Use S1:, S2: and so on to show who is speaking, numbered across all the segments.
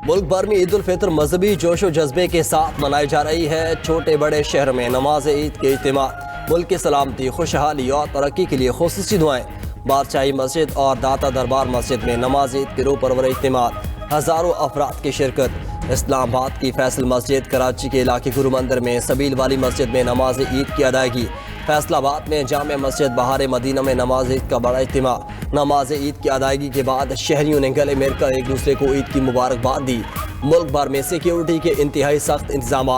S1: मुल्क भर में ईद उल फितर मजहबी जोश व जज्बे के साथ मनाई जा रही है। छोटे बड़े शहर में नमाज ईद के इज्तिमा, मुल्क की सलामती, खुशहाली और तरक्की के लिए खुसूसी दुआएं। बादशाही मस्जिद और दाता दरबार मस्जिद में नमाज ईद के रूह परवर इज्तिमा, हज़ारों अफराद की शिरकत। इस्लामाबाद की फैसल मस्जिद, कराची के इलाके गुरु मंदिर में सबील वाली मस्जिद में नमाज ईद की अदायगी, फैसलाबाद में जामे मस्जिद बहार मदीना में नमाज ईद का बड़ा इज्तिमा। नमाज ईद की अदायगी के बाद शहरियों ने गले मिलकर एक दूसरे को ईद की मुबारकबाद दी। मुल्क भर में सिक्योरिटी के इंतहाई सख्त इंतजाम।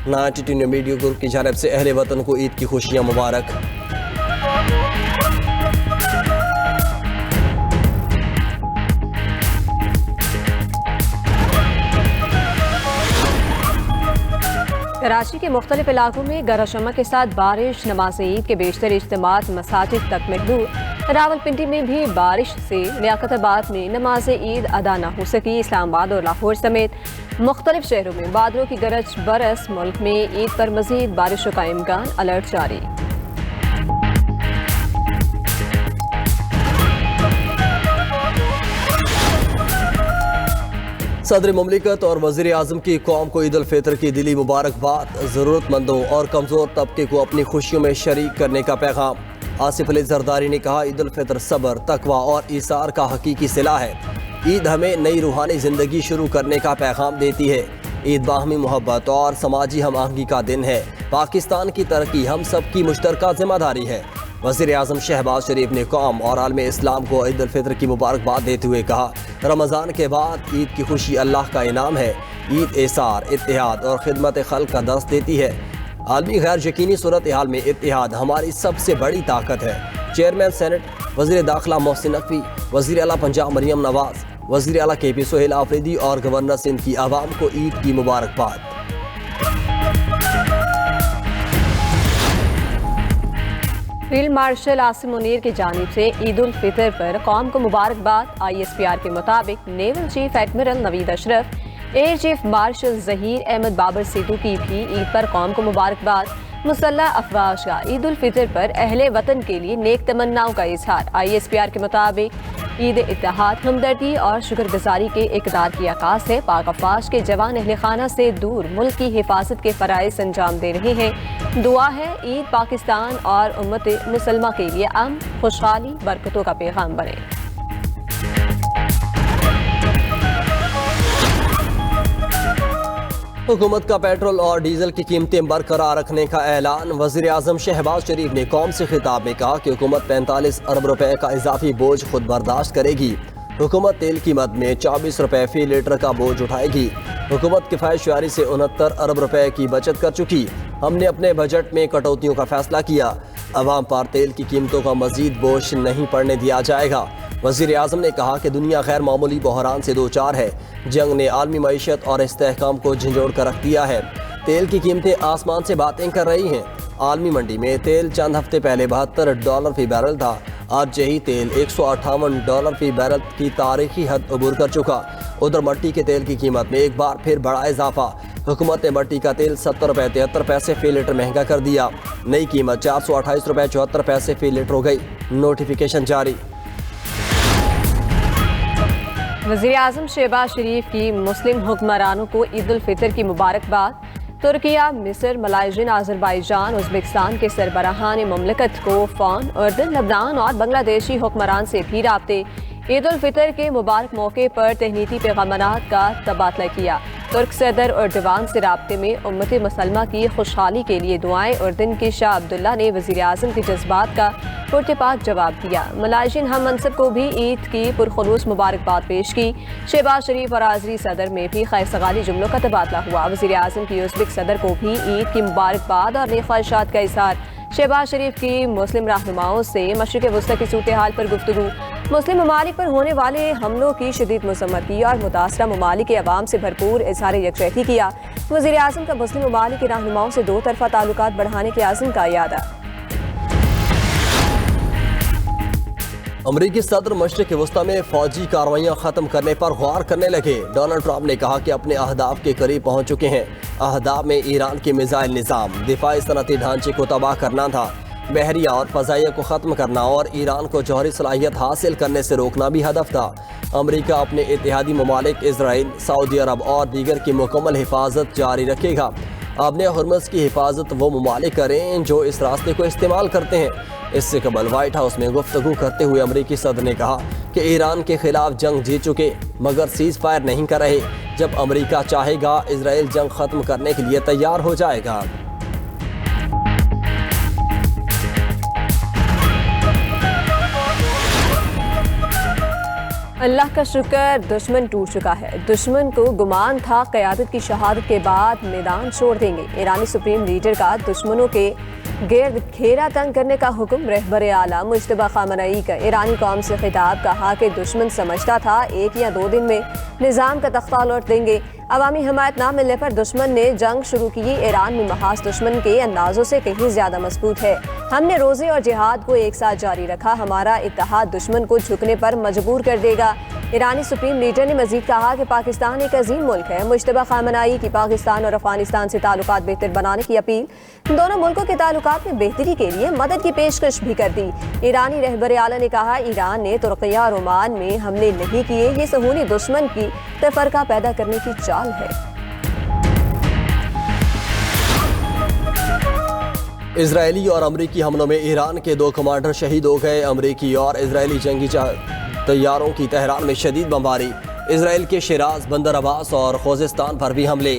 S1: 92 मीडिया ग्रुप की जानब से अहले वतन को ईद की खुशियाँ मुबारक।
S2: कराची के मुख्तलिफ इलाकों में गरज चमक के साथ बारिश, नमाज ईद के बेशतर इज्तिमात मसाजिद तक महदूद। रावलपिंडी में भी बारिश से लियाकताबाद में नमाज ईद अदा न हो सकी। इस्लामाबाद और लाहौर समेत मुख्तलिफ शहरों में बादलों की गरज बरस। मुल्क में ईद पर मजीद बारिश का इम्कान, अलर्ट जारी।
S1: सदर मुमलिकत और वज़ीर आज़म की कौम को ईद उल फितर की दिली मुबारकबाद। ज़रूरतमंदों और कमज़ोर तबके को अपनी खुशियों में शरीक करने का पैगाम। आसिफ अली जरदारी ने कहा, ईद उल फितर सब्र, तकवा और ईसार का हकीकी सिला है। ईद हमें नई रूहानी ज़िंदगी शुरू करने का पैगाम देती है। ईद बाहमी मोहब्बत और समाजी हम आहंगी का दिन है। पाकिस्तान की तरक्की हम सब की मुश्तरका जिम्मेदारी है। वज़ीर आज़म शहबाज शरीफ ने कौम और आलम इस्लाम को ईद उल फितर की मुबारकबाद देते हुए कहा, रमज़ान के बाद ईद की खुशी अल्लाह का इनाम है। ईद एसार, इत्तेहाद और खिदमत खल्क का दर्स देती है। आलमी गैर यकीनी सूरत हाल में इत्तेहाद हमारी सबसे बड़ी ताकत है। चेयरमैन सेनेट, वज़ीर दाखिला मोहसिन नकवी, वज़ीर आला पंजाब मरियम नवाज, वज़ीर आला KP सोहेल आफरीदी और गवर्नर सिंध की आवाम को ईद की मुबारकबाद।
S2: फील्ड मार्शल आसिम मुनीर की जानिब से ईद उल फितर पर कौम को मुबारकबाद। ISPR के मुताबिक naval chief admiral Naveed Ashraf, air chief marshal Zaheer Ahmed Babar Sidhu की भी ईद पर कौम को मुबारकबाद। मुसल्लह अफवाज का ईद उल फितर पर अहले वतन के लिए नेक तमन्नाओं का इजहार। ISPR के मुताबिक ईद इत्तेहाद, हमदर्दी और शुक्रगुजारी के इक़दार की आकाश है। पाक अफवाज के जवान अहले खाना से दूर मुल्क की हिफाजत के फ़राइज़ अंजाम दे रहे हैं। दुआ है ईद पाकिस्तान और उम्मत मुसलमा के लिए अमन, खुशहाली, बरकतों का पैगाम बने।
S1: हुकूमत का पेट्रोल और डीजल की कीमतें बरकरार रखने का ऐलान। वज़ीर आज़म शहबाज शरीफ ने कौम से खिताब में कहा कि हुकूमत 45 अरब रुपए का इजाफी बोझ खुद बर्दाश्त करेगी। हुकूमत तेल कीमत में 24 रुपए फी लीटर का बोझ उठाएगी। हुकूमत किफ़ायत-शुआरी से 69 अरब रुपए की बचत कर चुकी। हमने अपने बजट में कटौतियों का फैसला किया। अवाम पर तेल की कीमतों का मजीद बोझ नहीं पड़ने दिया जाएगा। वज़ीर आज़म ने कहा कि दुनिया गैर मामूली बहरान से दो चार है। जंग ने आलमी मईशत और इस्तेहकाम को झंझोड़ कर रख दिया है। तेल की कीमतें आसमान से बातें कर रही हैं। आलमी मंडी में तेल चंद हफ्ते पहले $72 फी बैरल था। आज यही तेल $158 फी बैरल की तारीखी हद अबूर कर चुका। उधर मट्टी के तेल की कीमत में एक बार फिर बड़ा इजाफा। हुकूमत ने मट्टी का तेल 70 रुपये 73 पैसे फी लीटर महंगा कर दिया। नई कीमत 428 रुपये 74 पैसे फी लीटर हो गई। नोटिफिकेशन जारी।
S2: वज़ीर आज़म शहबाज शरीफ की मुस्लिम हुक्मरानों को ईद उल फितर की मुबारकबाद। तुर्किया, मिस्र, मलाइशियन, अज़रबैजान, उज़्बेकिस्तान के सरबराहान मुमलिकत को फ़ौन, उर्दन, लबनान और बांग्लादेशी हुक्मरान से भी राब्ते। ईद उल फितर के मुबारक मौके पर तहनीती पैगामात का तबादला किया। तुर्क सदर अर्दवान से राब्ते में उम्मत मुसलमा की खुशहाली के लिए दुआएं। उर्दन के शाह अब्दुल्ला ने वज़ीर आज़म के जज्बात का पुरतपाक जवाब दिया। मलाइशियन हम मनसब को भी ईद की पुरखुलूस मुबारकबाद पेश की। शहबाज शरीफ और आज़री सदर में भी खैर-सगाली जुमलों का तबादला हुआ। वज़ीर आज़म की उज़्बेक सदर को भी ईद की मुबारकबाद और नेक ख्वाहिशात का इज़हार। शहबाज शरीफ की मुस्लिम रहनुमाओं से मशरिक़ वस्ती की सूरत हाल पर गुफ्तगू। मुस्लिम ममालिक पर होने वाले हमलों की शदीद मज़म्मत की और मुतासरा ममालिक के अवाम से भरपूर इज़हार यकजहती किया। वज़ीर आज़म का मुस्लिम ममालिक के रहनुमाओं से दो तरफ़ा ताल्लुकात बढ़ाने के आज़म का इरादा।
S1: अमरीकी सदर मशरिक़ वस्ती में फौजी कार्रवाइयाँ ख़त्म करने पर गौर करने लगे। डोनाल्ड ट्रंप ने कहा कि अपने अहदाफ के करीब पहुँच चुके हैं। अहदाफ में ईरान के मिसाइल निज़ाम, दिफाई सनती ढांचे को तबाह करना था। बहरिया और फ़ज़ाइया को ख़त्म करना और ईरान को जौहरी सलाहियत हासिल करने से रोकना भी हदफ था। अमरीका अपने इत्तेहादी ममालिक इसराइल, सऊदी अरब और दीगर की मुकम्मल हिफाजत जारी रखेगा। आपने हुर्मुज़ की हिफाजत वो ममालिक करें जो इस रास्ते को इस्तेमाल करते हैं। इससे कबल वाइट हाउस में गुफ्तगू करते हुए अमरीकी सदर ने कहा कि ईरान के खिलाफ जंग जीत चुके मगर सीज़ फायर नहीं कर रहे। जब अमरीका चाहेगा इसराइल जंग ख़त्म करने के लिए तैयार हो जाएगा।
S2: अल्लाह का शुक्र, दुश्मन टूट चुका है। दुश्मन को गुमान था क़यादत की शहादत के बाद मैदान छोड़ देंगे। ईरानी सुप्रीम लीडर का दुश्मनों के गिर्द घेरा तंग करने का हुक्म। रहबर आला मुज्तबा खामनई का ईरानी कौम से खिताब। कहा कि दुश्मन समझता था 1 या 2 दिन में निज़ाम का तख्ता लौट देंगे। अवामी हमायत ना मिलने पर दुश्मन ने जंग शुरू की। ईरान में महाज दुश्मन के अंदाजों से कहीं ज्यादा मजबूत है। हमने रोजे और जिहाद को एक साथ जारी रखा। हमारा इत्तेहाद दुश्मन को झुकने पर मजबूर कर देगा। ईरानी सुप्रीम लीडर ने मजीद कहा कि पाकिस्तान एक अजीम मुल्क है। मुज्तबा खामनई की पाकिस्तान और अफगानिस्तान से ताल्लुकात बेहतर बनाने की अपील। दोनों मुल्कों के ताल्लुकात में बेहतरी के लिए मदद की पेशकश भी कर दी। ईरानी रहबर आला ने कहा ईरान ने तुर्किया और ओमान में हमले नहीं किए। ये सहूनी दुश्मन की तफरका पैदा करने की चाल है।
S1: इजरायली और अमरीकी हमलों में ईरान के 2 कमांडर शहीद हो गए। अमरीकी और इजरायली जंगी तैयारों की तेहरान में शदीद बमबारी। इसराइल के शिराज, बंदर अब्बास और खोजिस्तान पर भी हमले।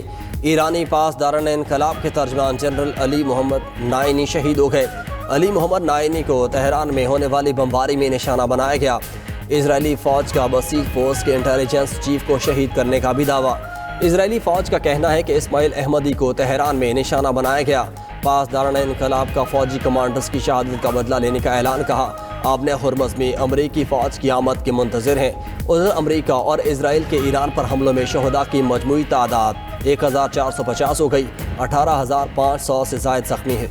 S1: ईरानी पासदारान इनकलाब के तर्जमान जनरल अली मोहम्मद नाइनी शहीद हो गए। अली मोहम्मद नाइनी को तेहरान में होने वाली बमबारी में निशाना बनाया गया। इजरायली फ़ौज का बसीज फोर्स के इंटेलिजेंस चीफ को शहीद करने का भी दावा। इजरायली फ़ौज का कहना है कि इस्माइल अहमदी को तेहरान में निशाना बनाया गया। पासदारान इनकलाब का फ़ौजी कमांडर्स की शहादत का बदला लेने का ऐलान। कहा आपने हुर्मुज़ में अमरीकी फ़ौज की आमद के मुंतज़िर हैं। उधर अमरीका और इसराइल के ईरान पर हमलों में शहदा की मजमूई तादाद 1450 हो गई। 18,500 से ज़ायद ज़ख्मी है।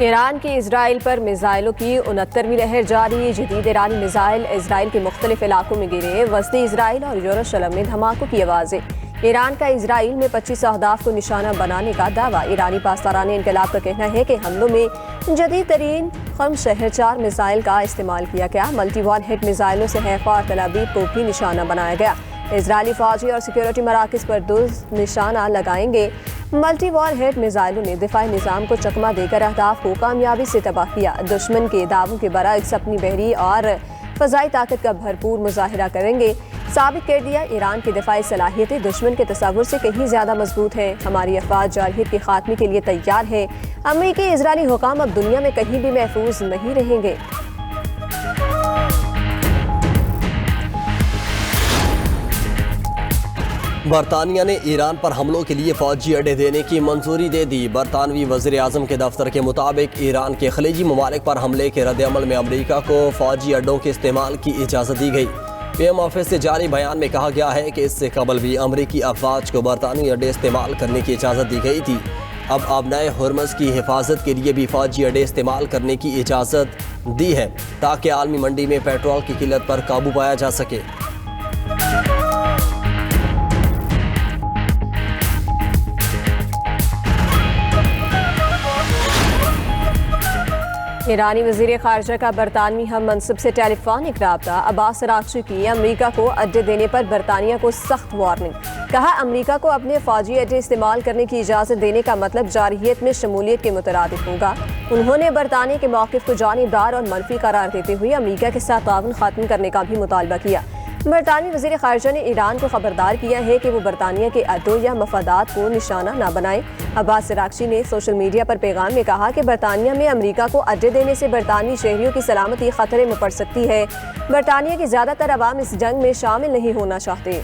S2: ईरान की इसराइल पर मिसाइलों की 69वीं लहर जारी। जदीद ईरानी मिसाइल इसराइल के मुख्तलिफ इलाकों में गिरे। वस्ती इसराइल और यरूशलेम में धमाकों की आवाज़ें। ईरान का इसराइल में 25 अहदाफ को निशाना बनाने का दावा। ईरानी पासदारान इनकलाब का कहना है कि हमलों में जदीद तरीन खम-4 मिसाइल का इस्तेमाल किया गया। मल्टी वॉर हेड मिसाइलों से हैफा और तलाबीब को भी निशाना बनाया गया। इजरायली फौजी और सिक्योरिटी मराकज़ पर दुरुस्त निशाना लगाएंगे। मल्टी वॉर हेड मिसाइलों ने दिफाई निज़ाम को चकमा देकर अहदाफ को कामयाबी से तबाह किया। दुश्मन के दावों के बरअक्स अपनी बहरी और फ़ज़ाई ताकत का भरपूर मुजाहिरा करेंगे। साबित कर दिया ईरान की दिफाई सलाहियतें दुश्मन के तसव्वुर से कहीं ज़्यादा मजबूत हैं। हमारी अफवाज जारहियत के खात्मे के लिए तैयार है। अमरीकी इजरायली हुकाम अब दुनिया में कहीं भी महफूज नहीं रहेंगे।
S1: बरतानिया ने ईरान पर हमलों के लिए फौजी अड्डे देने की मंजूरी दे दी। बरतानवी वज़ीर आज़म के दफ्तर के मुताबिक ईरान के खलीजी ममालिक पर हमले के रद्द-ए-अमल में अमरीका को फौजी अड्डों के इस्तेमाल की इजाज़त दी गई। पीएम ऑफिस से जारी बयान में कहा गया है कि इससे कबल भी अमरीकी अफवाज को बरतानवी अड्डे इस्तेमाल करने की इजाज़त दी गई थी। अब आबनाए हुर्मुज़ की हिफाजत के लिए भी फौजी अड्डे इस्तेमाल करने की इजाज़त दी है ताकि आलमी मंडी में पेट्रोल की किल्लत पर काबू पाया जा सके।
S2: ईरानी वज़ीर ख़ारिजा का बरतानवी हम मनसब से टेलीफोनिक राब्ता। अब्बास अराग़ची की अमरीका को अड्डे देने पर बरतानिया को सख्त वार्निंग। कहा अमरीका को अपने फौजी अड्डे इस्तेमाल करने की इजाज़त देने का मतलब जारहियत में शमूलियत के मुतरादिफ होगा। उन्होंने बरतानिया के मौक़िफ़ को जानिबदार और मनफी करार देते हुए अमरीका के साथ ताउन ख़त्म करने का भी मुतालबा किया। बरतानवी वज़ीर ख़ारिजा ने ईरान को खबरदार किया है कि वो बरतानिया के अड्डों या मफादात को निशाना न बनाए। अब्बास अराग़ची ने सोशल मीडिया पर पैगाम में कहा कि बरतानिया में अमरीका को अड्डे देने से बरतानवी शहरियों की सलामती खतरे में पड़ सकती है। बरतानिया के ज़्यादातर अवाम इस जंग में शामिल नहीं होना चाहते।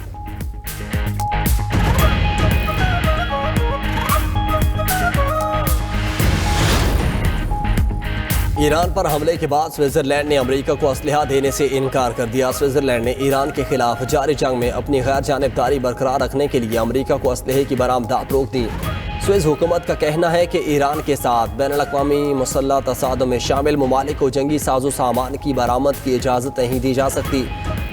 S1: ईरान पर हमले के बाद स्विट्ज़रलैंड ने अमेरिका को असलहा देने से इनकार कर दिया। स्विट्ज़रलैंड ने ईरान के खिलाफ जारी जंग में अपनी गैर जानिबदारी बरकरार रखने के लिए अमेरिका को असलहे की बरामदात रोक दी। स्विस हुकूमत का कहना है कि ईरान के साथ बैनुल-अक़वामी मुसल्लह तसादुम में शामिल ममालिक को जंगी साजो सामान की बरामद की इजाज़त नहीं दी जा सकती।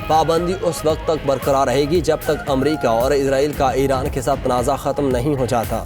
S1: पाबंदी उस वक्त तक बरकरार रहेगी जब तक अमेरिका और इसराइल का ईरान के साथ तनाज़ा ख़त्म नहीं हो जाता।